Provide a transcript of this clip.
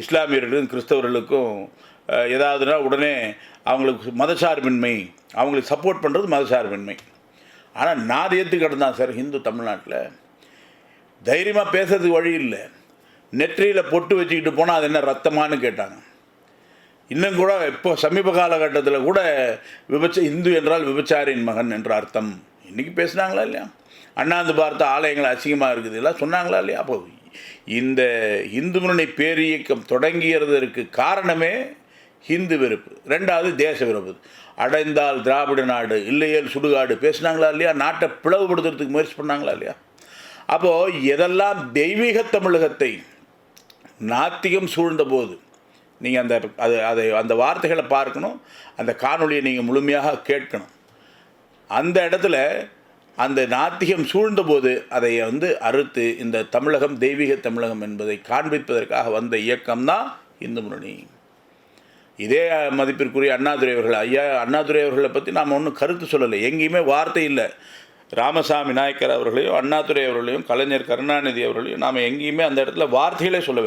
இஸ்லாமியர்களுக்கும் கிறிஸ்தவர்களுக்கும் ஏதாவதுனா உடனே அவங்களுக்கு மதசார்பின்மை, அவங்களுக்கு சப்போர்ட் பண்ணுறது மதசார்பின்மை. ஆனால் நான் ஏற்றுக்கிட்டு தான் சார் ஹிந்து தமிழ்நாட்டில் தைரியமாக பேசுறதுக்கு வழி இல்லை. நெற்றியில் பொட்டு வச்சுக்கிட்டு போனால் அது என்ன ரத்தமானு கேட்டாங்க. இன்னும் கூட இப்போ சமீப காலகட்டத்தில் கூட இந்து என்றால் விபச்சாரின் மகன் என்ற அர்த்தம் இன்றைக்கி பேசுனாங்களா இல்லையா? அண்ணாந்து பார்த்த ஆலயங்கள் அசிங்கமாக இருக்குது எல்லாம் சொன்னாங்களா இல்லையா? அப்போ இந்த இந்து முன்னணி பேரியக்கம் தொடங்கியதற்கு காரணமே ஹிந்து வெறுப்பு, ரெண்டாவது தேச வெறுப்பு. அடைந்தால் திராவிட நாடு, இல்லையேல் சுடுகாடு பேசுனாங்களா இல்லையா? நாட்டை பிளவுபடுத்துறதுக்கு முயற்சி பண்ணாங்களா இல்லையா? அப்போது எதெல்லாம் தெய்வீக தமிழகத்தை நாத்திகம் சூழ்ந்த போது நீங்கள் அந்த வார்த்தைகளை பார்க்கணும், அந்த காணொலியை நீங்கள் முழுமையாக கேட்கணும். அந்த இடத்துல அந்த நாத்திகம் சூழ்ந்தபோது அதை அறுத்து இந்த தமிழகம் தெய்வீக தமிழகம் என்பதை காண்பிப்பதற்காக வந்த இயக்கம்தான் இந்து முன்னணி. இதே மதிப்பிற்குரிய அண்ணாதுரை அவர்கள், ஐயா அண்ணாதுரை அவர்களை பற்றி நாம் ஒன்றும் கருத்து சொல்லலை, எங்கேயுமே வார்த்தை இல்லை. ராமசாமி நாயக்கர் அவர்களையும் அண்ணாதுரை அவர்களையும் கலைஞர் கருணாநிதி அவர்களையும் நாம் எங்கேயுமே அந்த இடத்துல வார்த்தைகளே சொல்லவே இல்லை.